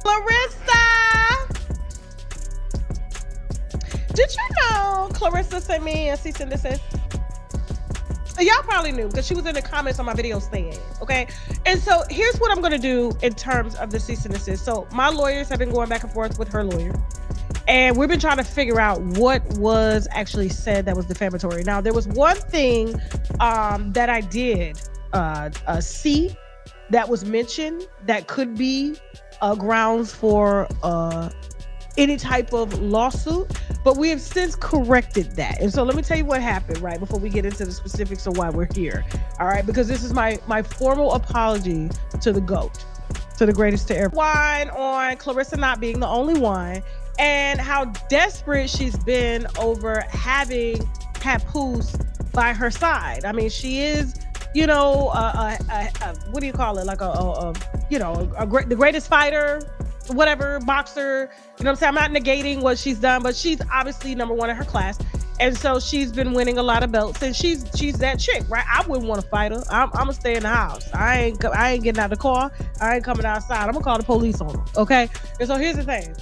Claressa! Did you know Claressa sent me a cease and desist? Y'all probably knew because she was in the comments on my video saying, okay? And so here's what I'm gonna do in terms of the cease and desist. So my lawyers have been going back and forth with her lawyer, and we've been trying to figure out what was actually said that was defamatory. Now, there was one thing that I did see that was mentioned that could be grounds for any type of lawsuit, but we have since corrected that. And so let me tell you what happened right before we get into the specifics of why we're here. All right, because this is my formal apology to the GOAT, to the greatest to ever. Wine on Claressa not being the only one, and how desperate she's been over having Papoose by her side. I mean, she is, you know, what do you call it? Like the greatest fighter, whatever, boxer. You know what I'm saying? I'm not negating what she's done, but she's obviously number one in her class. And so she's been winning a lot of belts, and she's that chick, right? I wouldn't want to fight her. I'm gonna stay in the house. I ain't getting out of the car. I ain't coming outside. I'm gonna call the police on her, okay? And so here's the thing.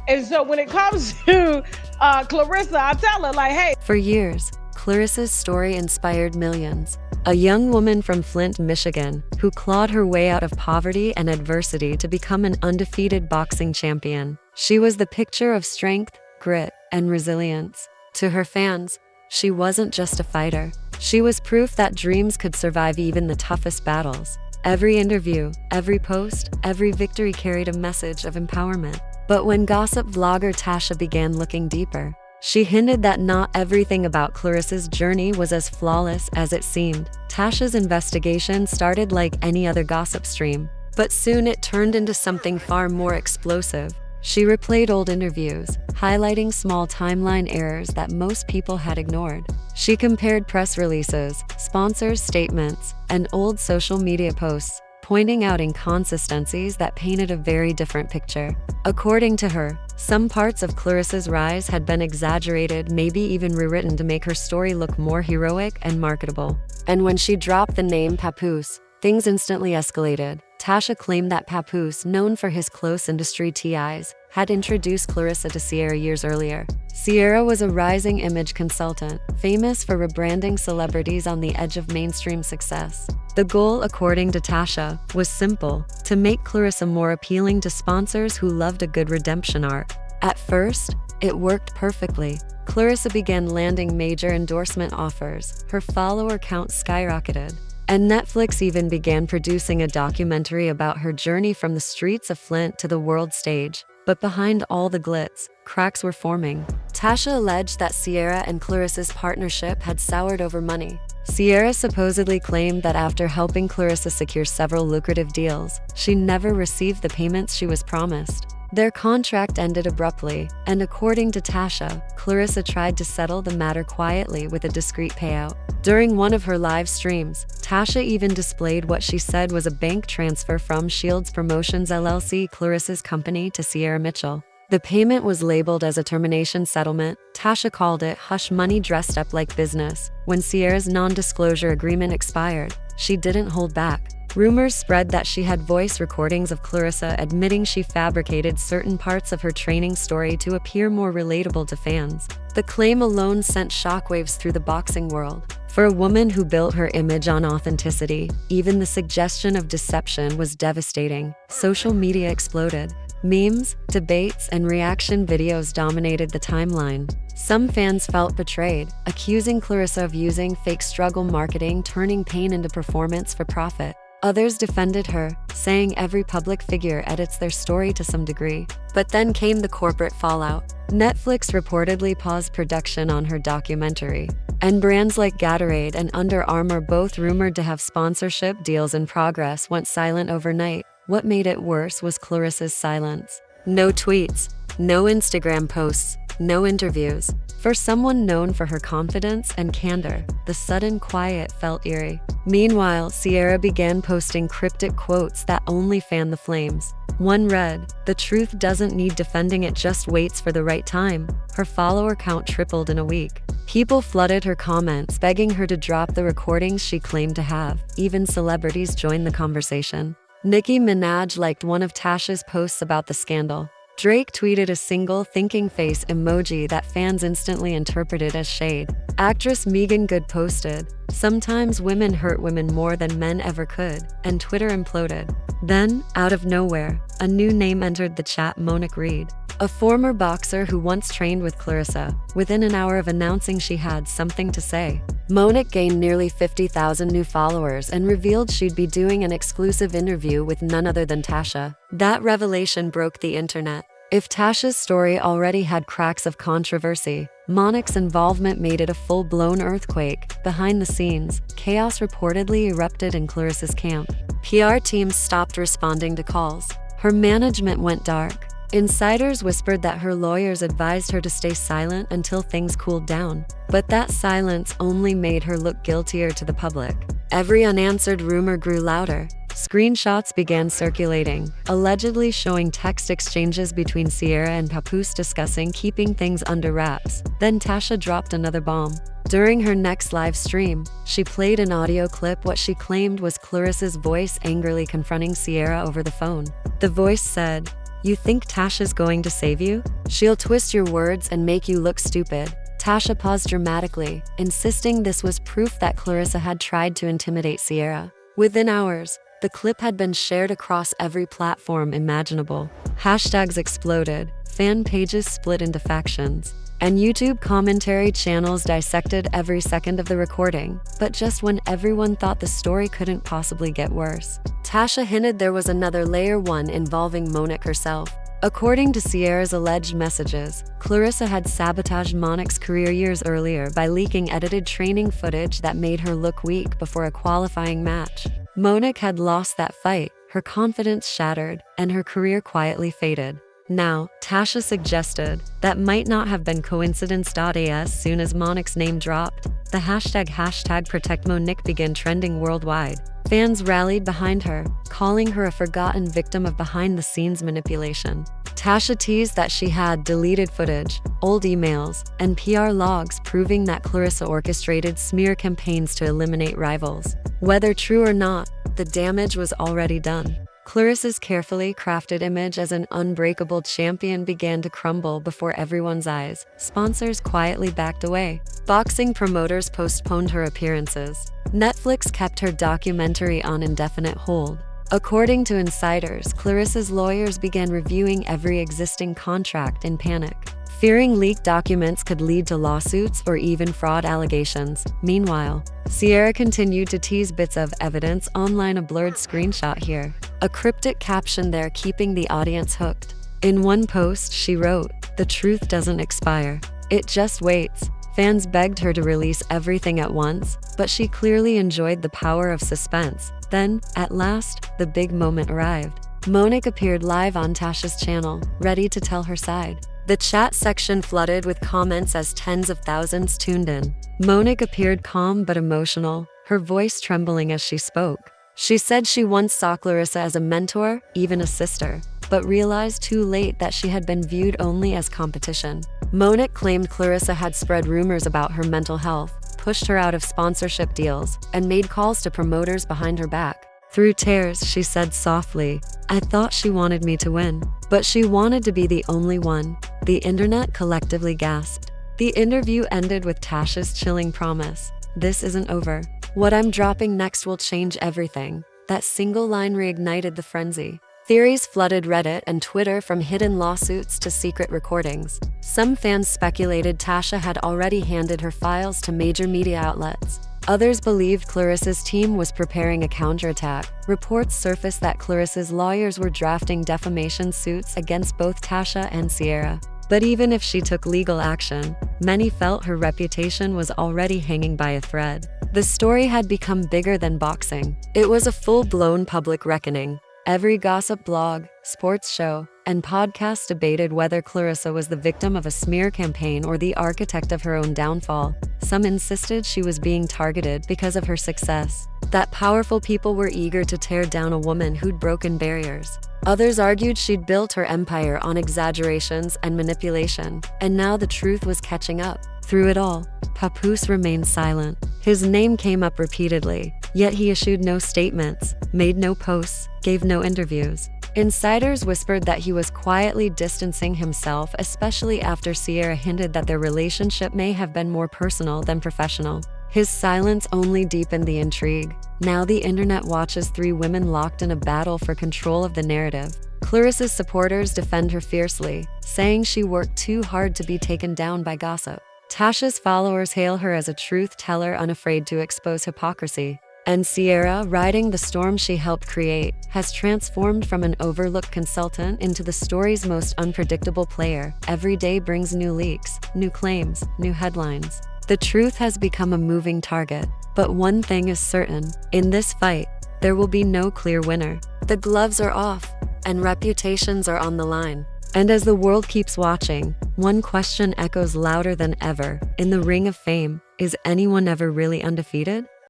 And so when it comes to Claressa, I tell her, like, hey. For years, Claressa's story inspired millions. A young woman from Flint, Michigan, who clawed her way out of poverty and adversity to become an undefeated boxing champion. She was the picture of strength, grit, and resilience. To her fans, she wasn't just a fighter. She was proof that dreams could survive even the toughest battles. Every interview, every post, every victory carried a message of empowerment. But when gossip vlogger Tasha began looking deeper, she hinted that not everything about Claressa's journey was as flawless as it seemed. Tasha's investigation started like any other gossip stream, but soon it turned into something far more explosive. She replayed old interviews, highlighting small timeline errors that most people had ignored. She compared press releases, sponsors' statements, and old social media posts, pointing out inconsistencies that painted a very different picture. According to her, some parts of Claressa's rise had been exaggerated, maybe even rewritten to make her story look more heroic and marketable. And when she dropped the name Papoose, things instantly escalated. Tasha claimed that Papoose, known for his close industry ties, had introduced Claressa to Ciara years earlier. Ciara was a rising image consultant, famous for rebranding celebrities on the edge of mainstream success. The goal, according to Tasha, was simple: to make Claressa more appealing to sponsors who loved a good redemption arc. At first, it worked perfectly. Claressa began landing major endorsement offers, her follower count skyrocketed, and Netflix even began producing a documentary about her journey from the streets of Flint to the world stage. But behind all the glitz, cracks were forming. Tasha alleged that Ciara and Claressa's partnership had soured over money. Ciara supposedly claimed that after helping Claressa secure several lucrative deals, she never received the payments she was promised. Their contract ended abruptly, and according to Tasha, Claressa tried to settle the matter quietly with a discreet payout. During one of her live streams, Tasha even displayed what she said was a bank transfer from Shields Promotions LLC, Claressa's company, to Ciara Mitchell. The payment was labeled as a termination settlement. Tasha called it hush money dressed up like business. When Ciara's non-disclosure agreement expired, she didn't hold back. Rumors spread that she had voice recordings of Claressa admitting she fabricated certain parts of her training story to appear more relatable to fans. The claim alone sent shockwaves through the boxing world. For a woman who built her image on authenticity, even the suggestion of deception was devastating. Social media exploded. Memes, debates, and reaction videos dominated the timeline. Some fans felt betrayed, accusing Claressa of using fake struggle marketing, turning pain into performance for profit. Others defended her, saying every public figure edits their story to some degree. But then came the corporate fallout. Netflix reportedly paused production on her documentary, and brands like Gatorade and Under Armour, both rumored to have sponsorship deals in progress, went silent overnight. What made it worse was Claressa's silence. No tweets, no Instagram posts, no interviews. For someone known for her confidence and candor, the sudden quiet felt eerie. Meanwhile, Ciara began posting cryptic quotes that only fanned the flames. One read, "The truth doesn't need defending, it just waits for the right time." Her follower count tripled in a week. People flooded her comments, begging her to drop the recordings she claimed to have. Even celebrities joined the conversation. Nicki Minaj liked one of Tasha's posts about the scandal. Drake tweeted a single thinking face emoji that fans instantly interpreted as shade. Actress Megan Good posted, "Sometimes women hurt women more than men ever could," and Twitter imploded. Then, out of nowhere, a new name entered the chat: Monique Reed, a former boxer who once trained with Claressa. Within an hour of announcing she had something to say, Monique gained nearly 50,000 new followers and revealed she'd be doing an exclusive interview with none other than Tasha. That revelation broke the internet. If Tasha's story already had cracks of controversy, Monique's involvement made it a full-blown earthquake. Behind the scenes, chaos reportedly erupted in Claressa's camp. PR teams stopped responding to calls. Her management went dark. Insiders whispered that her lawyers advised her to stay silent until things cooled down. But that silence only made her look guiltier to the public. Every unanswered rumor grew louder. Screenshots began circulating, allegedly showing text exchanges between Ciara and Papoose discussing keeping things under wraps. Then Tasha dropped another bomb. During her next live stream, she played an audio clip what she claimed was Claressa's voice angrily confronting Ciara over the phone. The voice said, "You think Tasha's going to save you? She'll twist your words and make you look stupid." Tasha paused dramatically, insisting this was proof that Claressa had tried to intimidate Ciara. Within hours, the clip had been shared across every platform imaginable. Hashtags exploded, fan pages split into factions, and YouTube commentary channels dissected every second of the recording. But just when everyone thought the story couldn't possibly get worse, Tasha hinted there was another layer, one involving Monique herself. According to Ciara's alleged messages, Claressa had sabotaged Monique's career years earlier by leaking edited training footage that made her look weak before a qualifying match. Monique had lost that fight, her confidence shattered, and her career quietly faded. Now, Tasha suggested that might not have been coincidence. As soon as Monique's name dropped, the hashtag #ProtectMonique began trending worldwide. Fans rallied behind her, calling her a forgotten victim of behind-the-scenes manipulation. Tasha teased that she had deleted footage, old emails, and PR logs proving that Claressa orchestrated smear campaigns to eliminate rivals. Whether true or not, the damage was already done. Claressa's carefully crafted image as an unbreakable champion began to crumble before everyone's eyes. Sponsors quietly backed away. Boxing promoters postponed her appearances. Netflix kept her documentary on indefinite hold. According to insiders, Claressa's lawyers began reviewing every existing contract in panic, fearing leaked documents could lead to lawsuits or even fraud allegations. Meanwhile, Ciara continued to tease bits of evidence online, a blurred screenshot here, a cryptic caption there, keeping the audience hooked. In one post, she wrote, "The truth doesn't expire. It just waits." Fans begged her to release everything at once, but she clearly enjoyed the power of suspense. Then, at last, the big moment arrived. Monique appeared live on Tasha's channel, ready to tell her side. The chat section flooded with comments as tens of thousands tuned in. Monique appeared calm but emotional, her voice trembling as she spoke. She said she once saw Claressa as a mentor, even a sister, but realized too late that she had been viewed only as competition. Monique claimed Claressa had spread rumors about her mental health, pushed her out of sponsorship deals, and made calls to promoters behind her back. Through tears, she said softly, "I thought she wanted me to win, but she wanted to be the only one." The internet collectively gasped. The interview ended with Tasha's chilling promise, "This isn't over. What I'm dropping next will change everything." That single line reignited the frenzy. Theories flooded Reddit and Twitter, from hidden lawsuits to secret recordings. Some fans speculated Tasha had already handed her files to major media outlets. Others believed Claressa's team was preparing a counterattack. Reports surfaced that Claressa's lawyers were drafting defamation suits against both Tasha and Ciara. But even if she took legal action, many felt her reputation was already hanging by a thread. The story had become bigger than boxing. It was a full-blown public reckoning. Every gossip blog, sports show, and podcast debated whether Claressa was the victim of a smear campaign or the architect of her own downfall. Some insisted she was being targeted because of her success, that powerful people were eager to tear down a woman who'd broken barriers. Others argued she'd built her empire on exaggerations and manipulation, and now the truth was catching up. Through it all, Papoose remained silent. His name came up repeatedly, Yet he issued no statements, made no posts, gave no interviews. Insiders whispered that he was quietly distancing himself, especially after Ciara hinted that their relationship may have been more personal than professional. His silence only deepened the intrigue. Now the internet watches three women locked in a battle for control of the narrative. Clarissa's supporters defend her fiercely, saying she worked too hard to be taken down by gossip. Tasha's followers hail her as a truth teller unafraid to expose hypocrisy. And Ciara, riding the storm she helped create, has transformed from an overlooked consultant into the story's most unpredictable player. Every day brings new leaks, new claims, new headlines. The truth has become a moving target. But one thing is certain, in this fight, there will be no clear winner. The gloves are off, and reputations are on the line. And as the world keeps watching, one question echoes louder than ever. In the ring of fame, is anyone ever really undefeated?